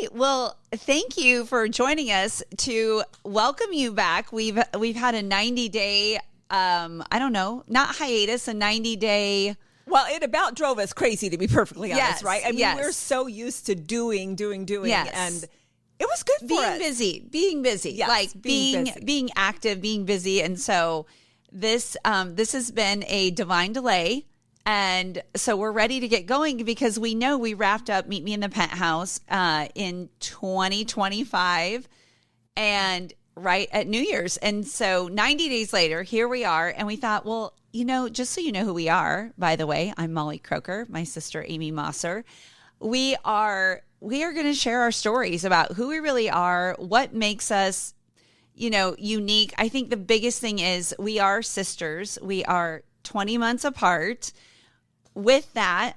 right. Well, thank you for joining us to welcome you back. We've had a 90-day, I don't know, not hiatus, a 90-day. Well, it about drove us crazy, to be perfectly honest, Yes, right? I mean, yes. we're so used to doing, Yes. and it was good for us. Being busy, Yes, like being active, being busy. And so this has been a divine delay. And so we're ready to get going because we know we wrapped up Meet Me in the Penthouse in 2025 and right at New Year's. And so 90 days later, here we are. And we thought, well, just so you know who we are, by the way, I'm Molly Kroeker, my sister, Amy Mosser. We are going to share our stories about who we really are, what makes us, unique. I think the biggest thing is we are sisters. We are 20 months apart. With that,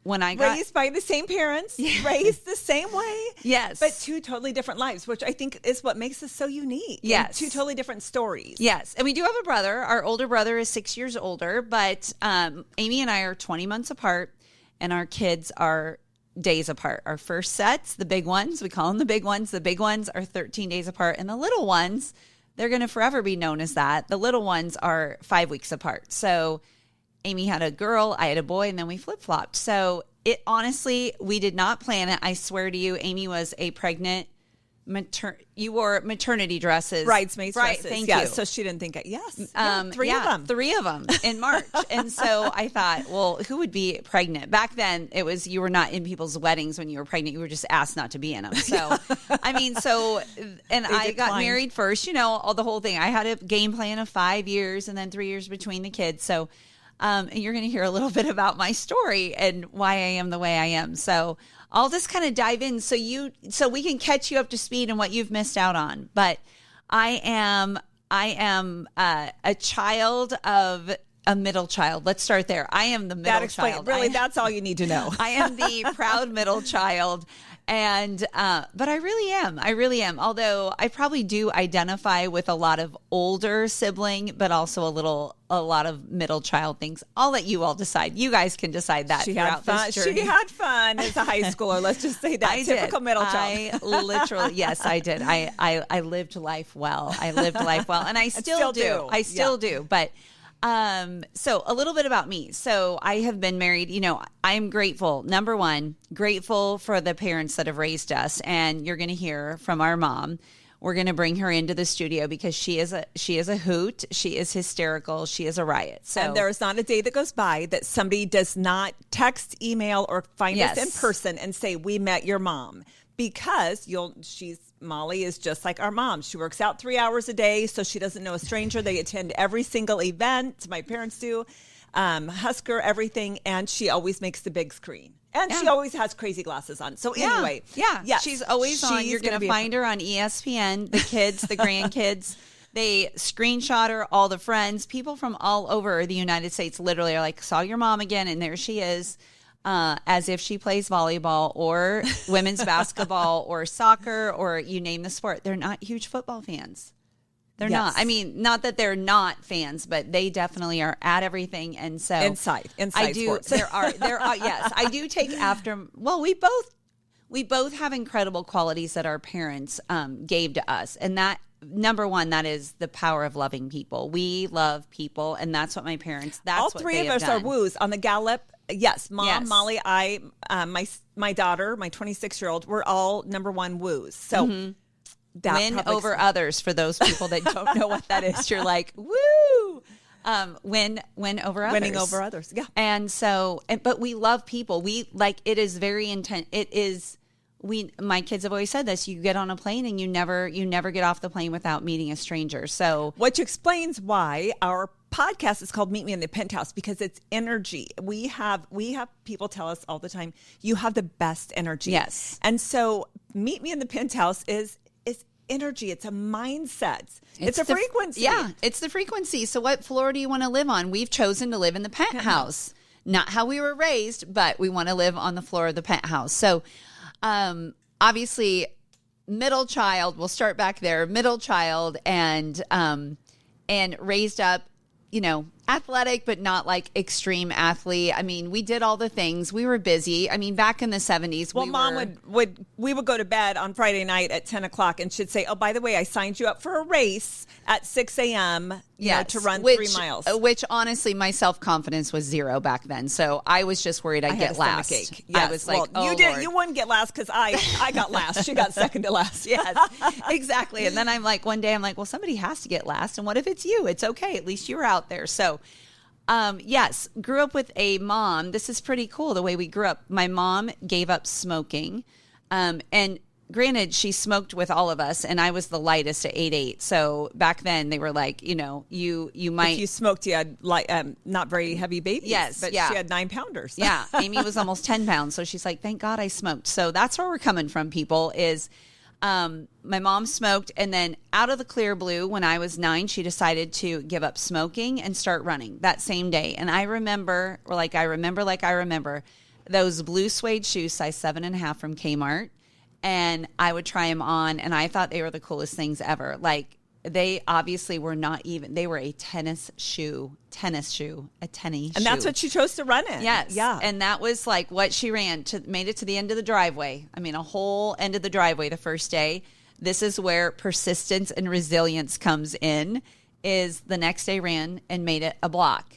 when I got raised by the same parents, raised the same way, yes, but two totally different lives, which I think is what makes us so unique. Yes, and two totally different stories. Yes, and we do have a brother. Our older brother is 6 years older, but Amy and I are 20 months apart, and our kids are days apart. Our first sets, the big ones, we call them the big ones. The big ones are 13 days apart, and the little ones, they're going to forever be known as that. The little ones are 5 weeks apart. So Amy had a girl, I had a boy, and then we flip-flopped. So it honestly, we did not plan it. I swear to you, Amy was a pregnant, you wore maternity dresses. Bridesmaids dresses. Thank you. So she didn't think it. Yes. Three of them in March. And so I thought, well, who would be pregnant? Back then it was, you were not in people's weddings when you were pregnant. You were just asked not to be in them. So, I got married first, all the whole thing. I had a game plan of 5 years and then 3 years between the kids. So, and you're going to hear a little bit about my story and why I am the way I am. So I'll just kind of dive in so we can catch you up to speed on what you've missed out on. But I am a child of a middle child. Let's start there. I am the middle child. Really, that's all you need to know. I am the proud middle child. And, but I really am. Although I probably do identify with a lot of older sibling, but also a lot of middle child things. I'll let you all decide. You guys can decide that throughout this journey. She had fun as a high schooler. Let's just say that. Typical middle child. I literally, yes, I did. I lived life well. And I still do. I still do. But, so a little bit about me. So I have been married, I'm grateful. Number one, grateful for the parents that have raised us. And you're going to hear from our mom. We're going to bring her into the studio because she is a hoot. She is hysterical. She is a riot. So, and there is not a day that goes by that somebody does not text, email, or find us in person and say, we met your mom. Because Molly is just like our mom. She works out 3 hours a day, so she doesn't know a stranger. They attend every single event. My parents do. Husker, everything. And she always makes the big screen. And she always has crazy glasses on. So anyway. Yeah. She's always on. You're going to find her on ESPN, the kids, the grandkids. They screenshot her, all the friends. People from all over the United States literally are like, saw your mom again, and there she is. As if she plays volleyball or women's basketball or soccer or you name the sport. They're not huge football fans. They're not. I mean, not that they're not fans, but they definitely are at everything. And so inside I do. Sports. There are. Yes, I do take after. Well, we both have incredible qualities that our parents gave to us, and that. Number one, that is the power of loving people. We love people, and that's what my parents. That's all what three they of us have done. are woos on the Gallup. Yes, Mom, Molly, I, my daughter, my 26-year-old, we're all number one woos. So win over others. For those people that don't know what that is, you're like woo. Win over others. Winning over others. Yeah. And so, but we love people. We like it is very intense. It is. My kids have always said this, you get on a plane and you never get off the plane without meeting a stranger. So which explains why our podcast is called Meet Me in the Penthouse, because it's energy. We have people tell us all the time, you have the best energy. Yes. And so Meet Me in the Penthouse is energy. It's a mindset. It's a frequency. It's the frequency. So what floor do you want to live on? We've chosen to live in the penthouse. Not how we were raised, but we want to live on the floor of the penthouse. So obviously middle child, we'll start back there, middle child and raised up, athletic, but not like extreme athlete. I mean, we did all the things. We were busy. I mean, back in the 70s, Mom would go to bed on Friday night at 10 o'clock and she'd say, oh, by the way, I signed you up for a race at 6 a.m. To run 3 miles. Which honestly, my self-confidence was zero back then. So I was just worried I'd get last. Yes. I was like, you wouldn't get last because I got last. She got second to last. Yes, exactly. And then I'm like, one day I'm like, well, somebody has to get last. And what if it's you? It's okay. At least you were out there. So yes, grew up with a mom. This is pretty cool the way we grew up. My mom gave up smoking. And granted, she smoked with all of us, and I was the lightest at 8'8". So back then they were like, you might. If you smoked, you had not very heavy babies. Yes, but she had 9-pounders. Yeah, Amy was almost 10 pounds. So she's like, thank God I smoked. So that's where we're coming from, people, is my mom smoked, and then out of the clear blue, when I was 9, she decided to give up smoking and start running that same day. And I remember those blue suede shoes, size 7.5 from Kmart. And I would try them on, and I thought they were the coolest things ever. Like, they obviously were not even, they were a tennis shoe. And that's what she chose to run in. Yes. Yeah. And that was like what she made it to the end of the driveway. I mean, a whole end of the driveway the first day. This is where persistence and resilience comes in, is the next day ran and made it a block.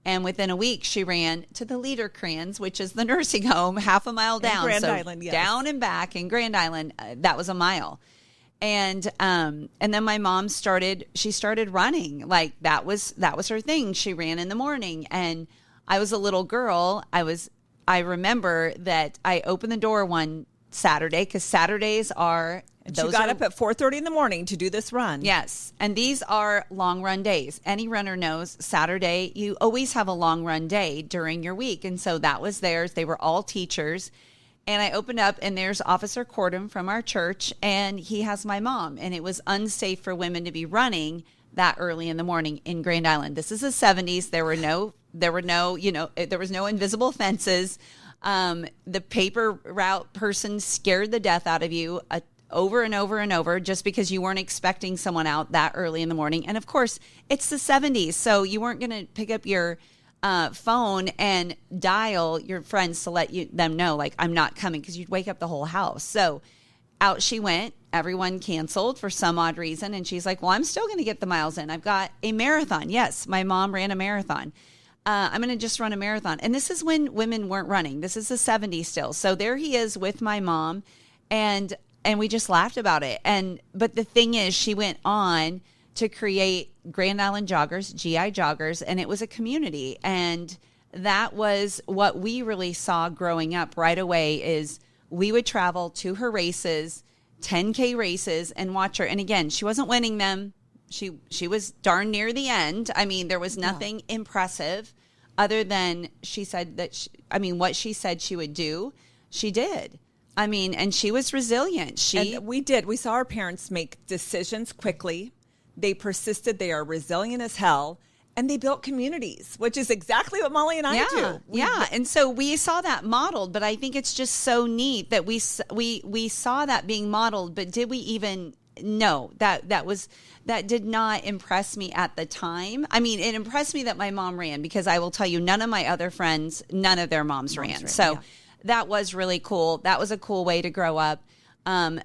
And within a week, she ran to the Liederkranz, which is the nursing home, half a mile down. Grand Island, yes. Down and back in Grand Island, that was a mile. And then my mom started running. Like that was her thing. She ran in the morning, and I was a little girl. I remember that I opened the door one Saturday, because Saturdays are. She got up at 4:30 in the morning to do this run. Yes. And these are long run days. Any runner knows Saturday, you always have a long run day during your week. And so that was theirs. They were all teachers. And I opened up, and there's Officer Cordham from our church, and he has my mom. And it was unsafe for women to be running that early in the morning in Grand Island. This is the 70s. There was no invisible fences. The paper route person scared the death out of you over and over and over, just because you weren't expecting someone out that early in the morning. And of course, it's the 70s, so you weren't going to pick up your phone and dial your friends to let them know, like, I'm not coming, because you'd wake up the whole house. So out she went. Everyone canceled for some odd reason, and she's like, well, I'm still going to get the miles in. I've got a marathon. Yes, my mom ran a marathon. I'm going to just run a marathon. And this is when women weren't running. This is the 70s still. So there he is with my mom, and we just laughed about it. But the thing is, she went on to create Grand Island Joggers, GI Joggers, and it was a community. And that was what we really saw growing up right away, is we would travel to her races, 10K races, and watch her. And again, she wasn't winning them. She was darn near the end. I mean, there was nothing impressive other than she said that, what she said she would do, she did. I mean, and she was resilient. And we did. We saw our parents make decisions quickly. They persisted. They are resilient as hell. And they built communities, which is exactly what Molly and I do. And so we saw that modeled, but I think it's just so neat that we saw that being modeled, but did we even know that did not impress me at the time. I mean, it impressed me that my mom ran, because I will tell you, none of my other friends, none of their moms ran. So that was really cool. That was a cool way to grow up.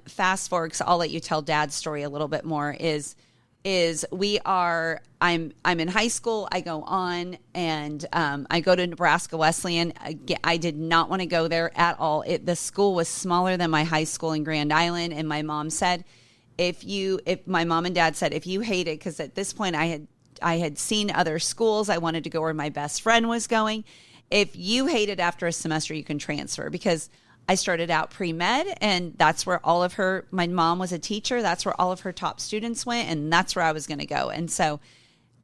Fast forward, because I'll let you tell Dad's story a little bit more, I'm in high school. I go on, and I go to Nebraska Wesleyan. I did not want to go there at all. The school was smaller than my high school in Grand Island, and my mom said, if my mom and dad said, if you hate it, because at this point I had seen other schools. I wanted to go where my best friend was going. If you hate it after a semester, you can transfer, because I started out pre-med, and that's where my mom was a teacher. That's where all of her top students went, and that's where I was going to go. And so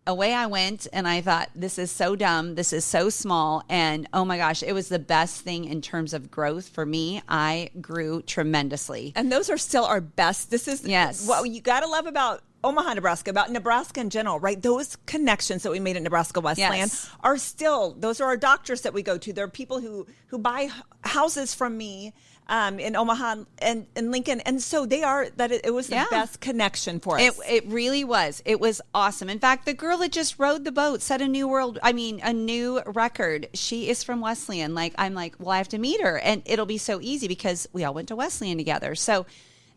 away I went, and I thought, this is so dumb. This is so small. And oh my gosh, it was the best thing in terms of growth for me. I grew tremendously. And those are still our best. This is what you got to love about Omaha, Nebraska, about Nebraska in general, right? Those connections that we made at Nebraska Wesleyan are still, those are our doctors that we go to. There are people who buy houses from me in Omaha and Lincoln. And so it was the best connection for us. It really was. It was awesome. In fact, the girl that just rode the boat set a new record. She is from Wesleyan. I'm like, well, I have to meet her, and it'll be so easy because we all went to Wesleyan together. So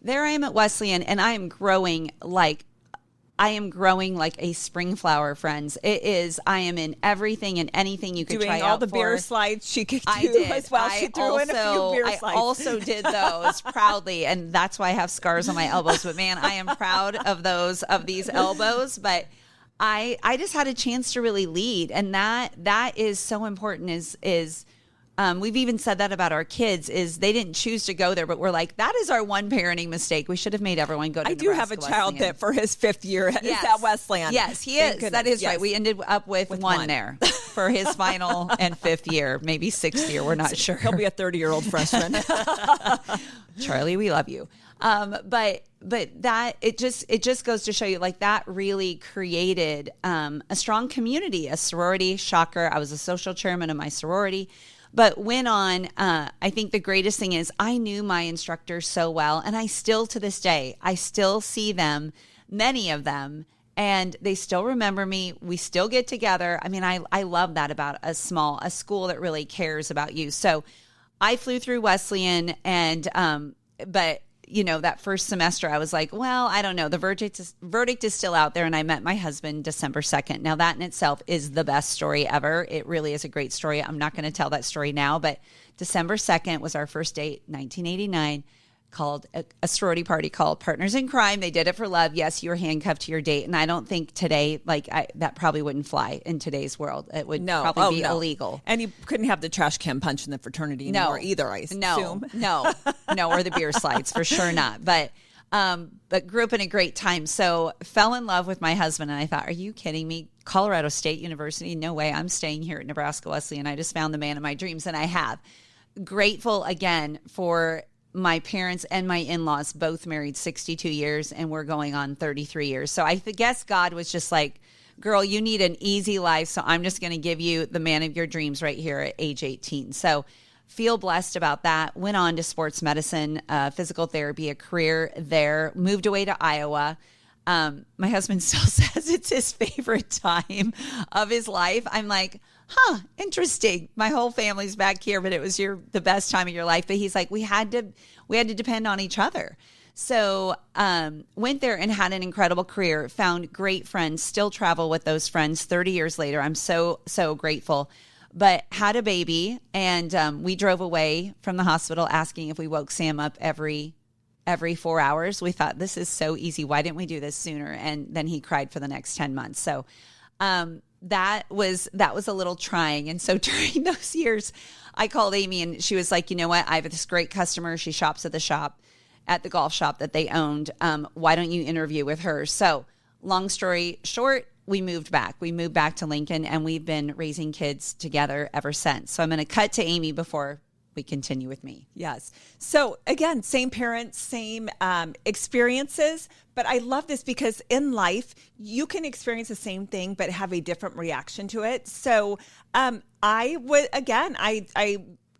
there I am at Wesleyan, and I am growing like a spring flower, friends. I am in everything and anything you could try out for. Doing all the beer slides she could do as well. She threw in a few beer slides. I also did those proudly, and that's why I have scars on my elbows. But man, I am proud of these elbows. But I just had a chance to really lead, and that is so important. We've even said that about our kids, is they didn't choose to go there, but we're like, that is our one parenting mistake. We should have made everyone go to Nebraska. I do have a child that for his 5th year is at Wesleyan. Yes, he is. That is right. We ended up with one there for his final and 5th year, maybe 6th year. We're not sure. He'll be a 30-year-old freshman. Charlie, we love you. But that it just goes to show you, like, that really created a strong community, a sorority. Shocker. I was a social chairman of my sorority. But went on, I think the greatest thing is I knew my instructors so well, and I still, to this day, I still see them, many of them, and they still remember me. We still get together. I mean, I love that about a school that really cares about you. So I flew through Wesleyan, and but that first semester, I was like, well, I don't know. The verdict is still out there. And I met my husband December 2nd. Now, that in itself is the best story ever. It really is a great story. I'm not going to tell that story now, but December 2nd was our first date, 1989, called a sorority party called Partners in Crime. They did it for love. Yes, you were handcuffed to your date. And I don't think today, that probably wouldn't fly in today's world. It would probably be illegal. And you couldn't have the trash can punch in the fraternity anymore either, I assume. No, or the beer slides, for sure not. But grew up in a great time. So fell in love with my husband, and I thought, are you kidding me? Colorado State University? No way. I'm staying here at Nebraska Wesleyan. I just found the man of my dreams, and I have. Grateful again for my parents and my in-laws, both married 62 years, and we're going on 33 years. So I guess God was just like, girl, you need an easy life, so I'm just going to give you the man of your dreams right here at age 18. So feel blessed about that. Went on to sports medicine, physical therapy, a career there, moved away to Iowa. My husband still says it's his favorite time of his life. I'm like, interesting. My whole family's back here, but it was the best time of your life. But he's like, we had to depend on each other. So went there and had an incredible career, found great friends, still travel with those friends 30 years later. I'm so, so grateful. But had a baby, and we drove away from the hospital asking if we woke Sam up every 4 hours. We thought, this is so easy. Why didn't we do this sooner? And then he cried for the next 10 months. So that was a little trying. And so during those years, I called Amy, and she was like, you know what? I have this great customer. She shops at the golf shop that they owned. Why don't you interview with her? So long story short, we moved back. We moved back to Lincoln, and we've been raising kids together ever since. So I'm going to cut to Amy before we continue with me. Yes. So again, same parents, same experiences, but I love this because in life, you can experience the same thing, but have a different reaction to it. So I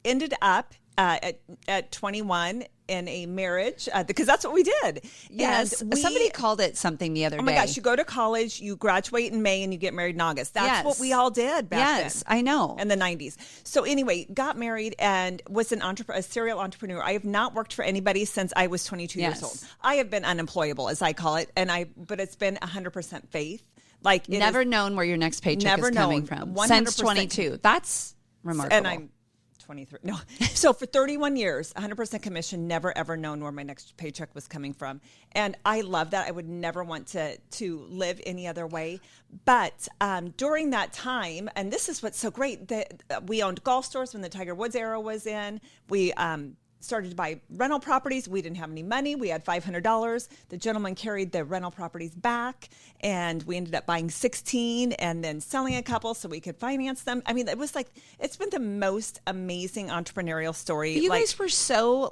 ended up at 21 in a marriage because that's what we did. Yes. Somebody called it something the other day. Oh my gosh. You go to college, you graduate in May, and you get married in August. That's what we all did back then. Yes, I know. In the 90s. So anyway, got married and was a serial entrepreneur. I have not worked for anybody since I was 22 years old. I have been unemployable, as I call it, but it's been 100% faith. Like never known where your next paycheck is coming from. 100%. Since 22. That's remarkable. And I'm 23. No. So for 31 years, 100% commission, never ever known where my next paycheck was coming from. And I love that. I would never want to live any other way. But during that time, and this is what's so great, that we owned golf stores when the Tiger Woods era was in. We started to buy rental properties. We didn't have any money. We had $500. The gentleman carried the rental properties back, and we ended up buying 16 and then selling a couple so we could finance them. I mean, it was like, it's been the most amazing entrepreneurial story. You guys were so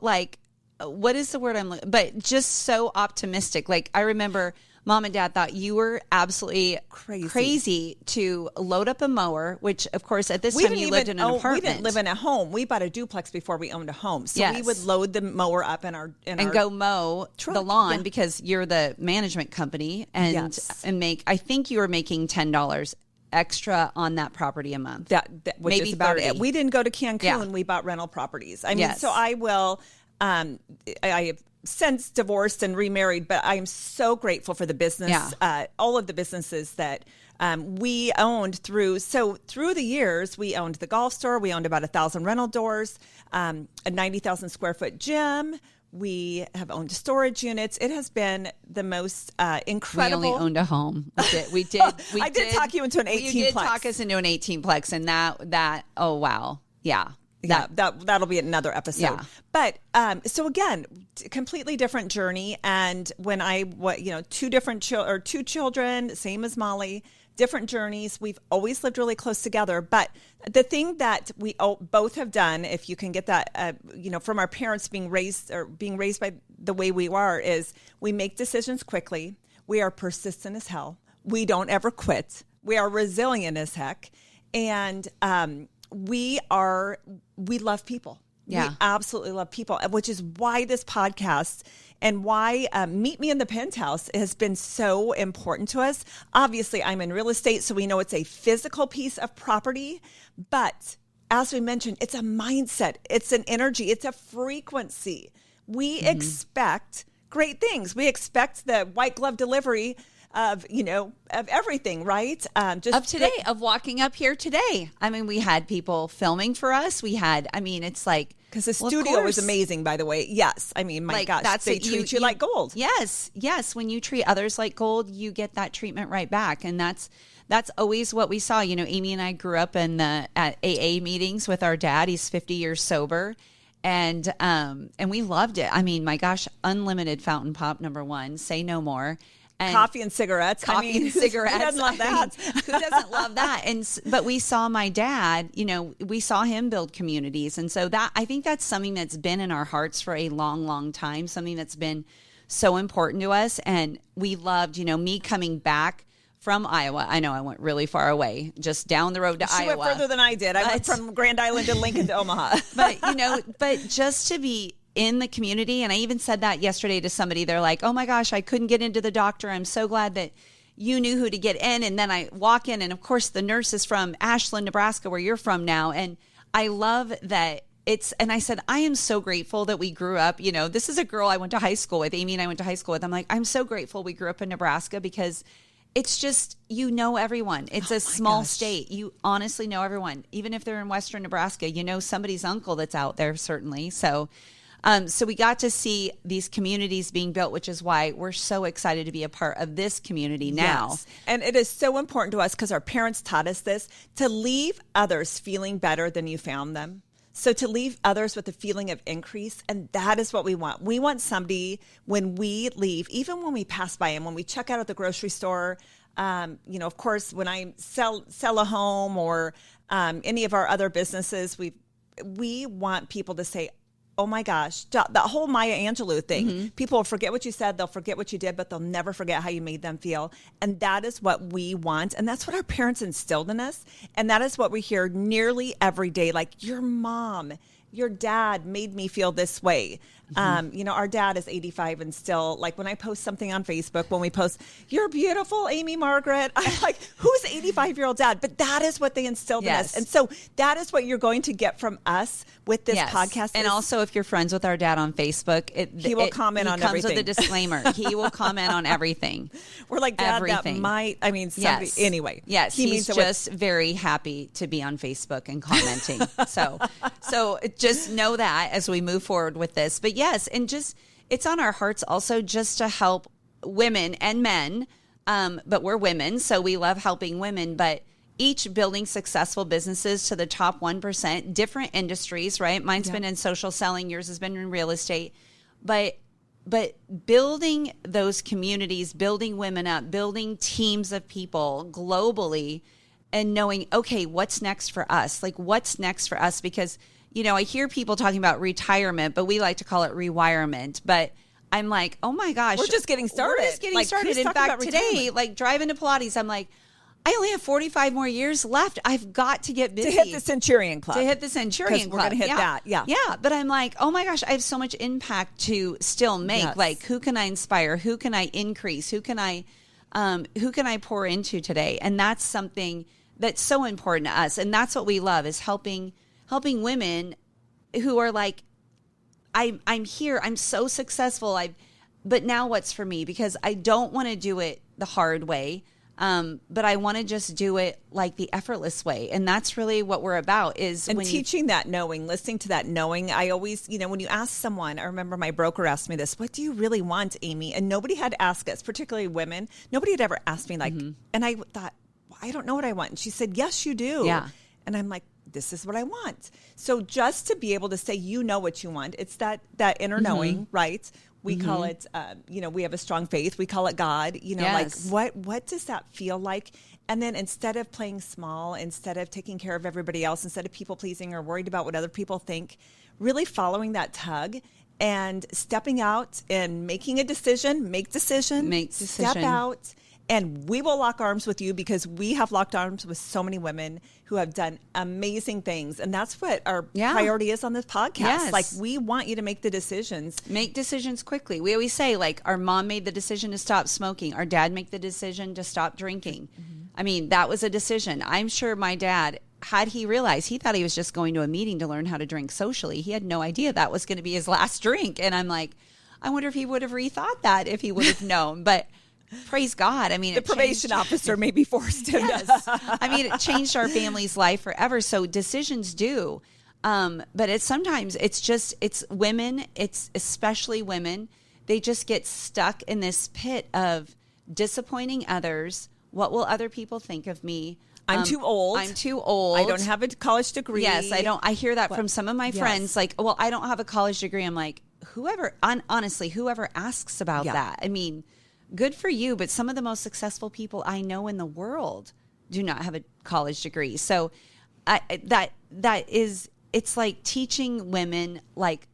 what is the word but just so optimistic. Like, I remember Mom and Dad thought you were absolutely crazy to load up a mower, which, of course, at this time you lived in an apartment. We didn't live in a home. We bought a duplex before we owned a home. So we would load the mower up and go mow the lawn because you're the management company and make, I think you were making $10 extra on that property a month. Which maybe is about 30. It. We didn't go to Cancun. Yeah. We bought rental properties. I mean, so I will, I have since divorced and remarried, but I'm so grateful for the business, all of the businesses that we owned through the years. We owned the golf store. We owned about 1,000 rental doors, a 90,000 square foot gym. We have owned storage units. It has been the most incredible. We only owned a home. We did. I did talk you into an 18-plex. You did talk us into an 18-plex, and that. Oh wow, yeah. That'll be another episode. Yeah. But so again, completely different journey. And when two children, same as Molly, different journeys. We've always lived really close together. But the thing that we both have done, if you can get that, from our parents being raised by the way we are, is we make decisions quickly. We are persistent as hell. We don't ever quit. We are resilient as heck. And we love people. Yeah. We absolutely love people, which is why this podcast and why Meet Me in the Penthouse has been so important to us. Obviously, I'm in real estate, so we know it's a physical piece of property. But as we mentioned, it's a mindset. It's an energy. It's a frequency. We expect great things. We expect the white glove delivery of everything, right? Of walking up here today. I mean, we had people filming for us. It's like, because the studio was amazing, by the way. Yes. I mean, my gosh, they treat you like gold. Yes. Yes. When you treat others like gold, you get that treatment right back. And that's always what we saw. Amy and I grew up at AA meetings with our dad. He's 50 years sober. And we loved it. I mean, my gosh, unlimited fountain pop, number one, say no more. And coffee and cigarettes. Cigarettes. Who doesn't love that? Who doesn't love that? But we saw my dad, we saw him build communities. And so I think that's something that's been in our hearts for a long, long time, something that's been so important to us. And we loved, me coming back from Iowa. I know I went really far away, just down the road to Iowa. She went further than I did. I went from Grand Island to Lincoln to Omaha. But just to be in the community. And I even said that yesterday to somebody. They're like, oh my gosh, I couldn't get into the doctor. I'm so glad that you knew who to get in. And then I walk in, and of course the nurse is from Ashland, Nebraska, where you're from now. And I love that and I said, I am so grateful that we grew up, this is a girl I went to high school with. Amy and I went to high school with. I'm like, I'm so grateful we grew up in Nebraska, because it's just, everyone. It's a small state. You honestly know everyone. Even if they're in Western Nebraska, somebody's uncle that's out there, certainly. So we got to see these communities being built, which is why we're so excited to be a part of this community now. Yes. And it is so important to us, because our parents taught us this, to leave others feeling better than you found them. So to leave others with a feeling of increase, and that is what we want. We want somebody, when we leave, even when we pass by and when we check out at the grocery store, of course, when I sell a home or any of our other businesses, we want people to say, oh my gosh, the whole Maya Angelou thing. Mm-hmm. People will forget what you said, they'll forget what you did, but they'll never forget how you made them feel. And that is what we want. And that's what our parents instilled in us. And that is what we hear nearly every day. Like, your mom, your dad made me feel this way. Mm-hmm. Our dad is 85 and still, like, when I post something on Facebook, when we post, you're beautiful, Amy Margaret, I'm like, who's 85-year-old dad? But that is what they instilled in us. And so that is what you're going to get from us with this podcast. And also, if you're friends with our dad on Facebook, he will comment on everything. He comes with a disclaimer. He will comment on everything. We're like, Dad, everything. Somebody, anyway. Yes, he's just very happy to be on Facebook and commenting. So just know that as we move forward with this. But yes, and just, it's on our hearts also just to help women and men, but we're women, so we love helping women, but each building successful businesses to the top 1%, different industries, right? Mine's been in social selling, yours has been in real estate, but building those communities, building women up, building teams of people globally, and knowing, okay, what's next for us? Like, what's next for us? Because I hear people talking about retirement, but we like to call it rewirement. But I'm like, oh my gosh. We're just getting started. We're just getting started. In fact, today, like driving to Pilates, I'm like, I only have 45 more years left. I've got to get busy. To hit the Centurion Club. We're going to hit that. Yeah. Yeah. But I'm like, oh my gosh, I have so much impact to still make. Yes. Like, who can I inspire? Who can I increase? Who can I pour into today? And that's something that's so important to us. And that's what we love, is helping women who are like, I'm here. I'm so successful. But now what's for me? Because I don't want to do it the hard way. But I want to just do it like the effortless way. And that's really what we're about, is and teaching that knowing, listening to that knowing. I always, when you ask someone, I remember my broker asked me this, what do you really want, Amy? And nobody had asked us, particularly women. Nobody had ever asked me like, and I thought, well, I don't know what I want. And she said, yes, you do. Yeah. And I'm like, this is what I want. So just to be able to say, what you want, it's that inner knowing, right? We call it, we have a strong faith. We call it God, yes. like what does that feel like? And then instead of playing small, instead of taking care of everybody else, instead of people pleasing or worried about what other people think, really following that tug and stepping out and making a decision, make decision, step out. And we will lock arms with you, because we have locked arms with so many women who have done amazing things. And that's what our priority is on this podcast. Yes. Like, we want you to make the decisions. Make decisions quickly. We always say, like, our mom made the decision to stop smoking. Our dad made the decision to stop drinking. I mean, that was a decision. I'm sure my dad, had he realized, he thought he was just going to a meeting to learn how to drink socially. He had no idea that was going to be his last drink. And I'm like, I wonder if he would have rethought that if he would have known. But praise God. I mean, the probation officer maybe forced him. Yes. I mean, it changed our family's life forever. So decisions do. But it's women, it's especially women. They just get stuck in this pit of disappointing others. What will other people think of me? I'm too old. I don't have a college degree. Yes, I don't. I hear that from some of my friends. Like, well, I don't have a college degree. I'm like, whoever asks about that. I mean, good for you, but some of the most successful people I know in the world do not have a college degree. So it's like teaching women, like,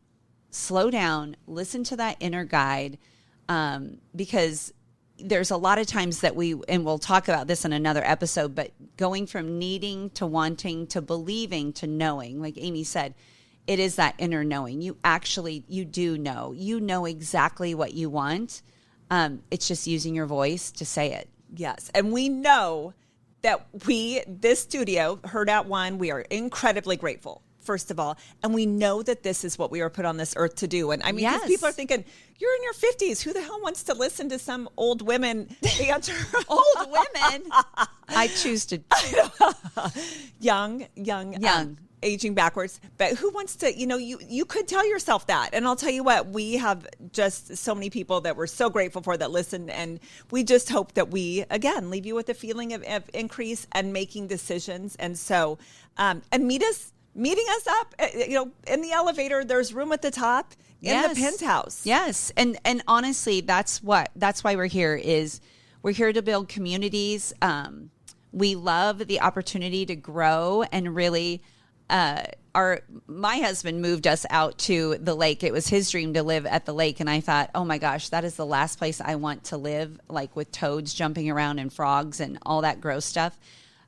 slow down, listen to that inner guide, because there's a lot of times that and we'll talk about this in another episode, but going from needing to wanting to believing to knowing, like Amy said, it is that inner knowing. You do know. You know exactly what you want. It's just using your voice to say it. Yes. And we know that this studio, Hurrdat One, we are incredibly grateful, first of all. And we know that this is what we were put on this earth to do. And I mean, yes. People are thinking, you're in your 50s. Who the hell wants to listen to some old women answer? Old women? I choose to. Young. Aging backwards. But who wants to, you could tell yourself that. And I'll tell you what, we have just so many people that we're so grateful for that listen. And we just hope that we, again, leave you with a feeling of increase and making decisions. And so, and meeting us up, in the elevator. There's room at the top in the Penthouse. Yes. And honestly, that's why we're here. We're here to build communities. We love the opportunity to grow and really, my husband moved us out to the lake. It was his dream to live at the lake. And I thought, oh my gosh, that is the last place I want to live, like with toads jumping around and frogs and all that gross stuff.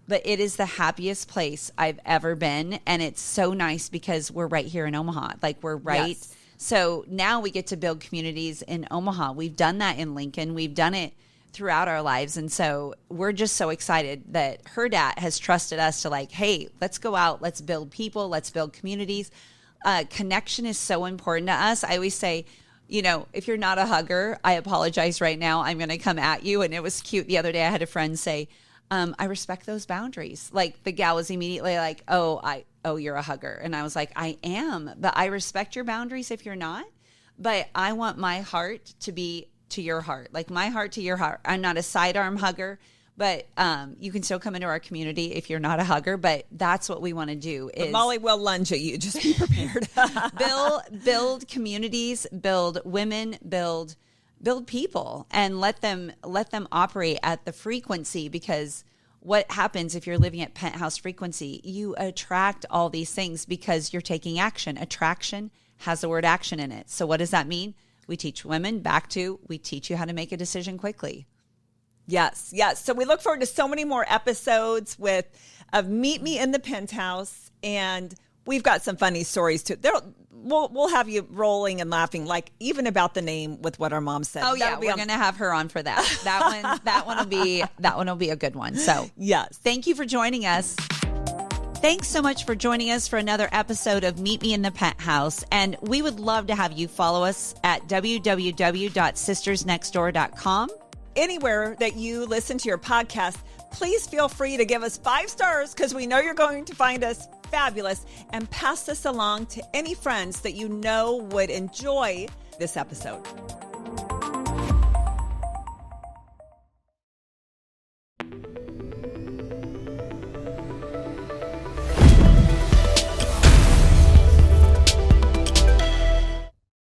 But it is the happiest place I've ever been. And it's so nice because we're right here in Omaha. Like, we're right. Yes. So now we get to build communities in Omaha. We've done that in Lincoln. We've done it throughout our lives. And so we're just so excited that Hurrdat has trusted us to, like, hey, let's go out, let's build people, let's build communities. Connection is so important to us. I always say, if you're not a hugger, I apologize right now. I'm going to come at you. And it was cute. The other day I had a friend say, I respect those boundaries. Like, the gal was immediately like, oh, you're a hugger. And I was like, I am, but I respect your boundaries if you're not. But I want my heart to be to your heart, like my heart to your heart. I'm not a sidearm hugger, but you can still come into our community if you're not a hugger. But that's what we want to do. But Molly will lunge at you. Just be prepared. build communities, build women, build people, and let them operate at the frequency. Because what happens if you're living at Penthouse frequency? You attract all these things because you're taking action. Attraction has the word action in it. So what does that mean? We teach women we teach you how to make a decision quickly. Yes. So we look forward to so many more episodes of Meet Me in the Penthouse, and we've got some funny stories too. We'll have you rolling and laughing, like even about the name with what our mom said. Oh yeah, we're going to have her on for that. That one will be a good one. So yes, thank you for joining us. Thanks so much for joining us for another episode of Meet Me in the Penthouse. And we would love to have you follow us at www.sistersnextdoor.com. Anywhere that you listen to your podcast, please feel free to give us 5 stars, because we know you're going to find us fabulous, and pass this along to any friends that you know would enjoy this episode.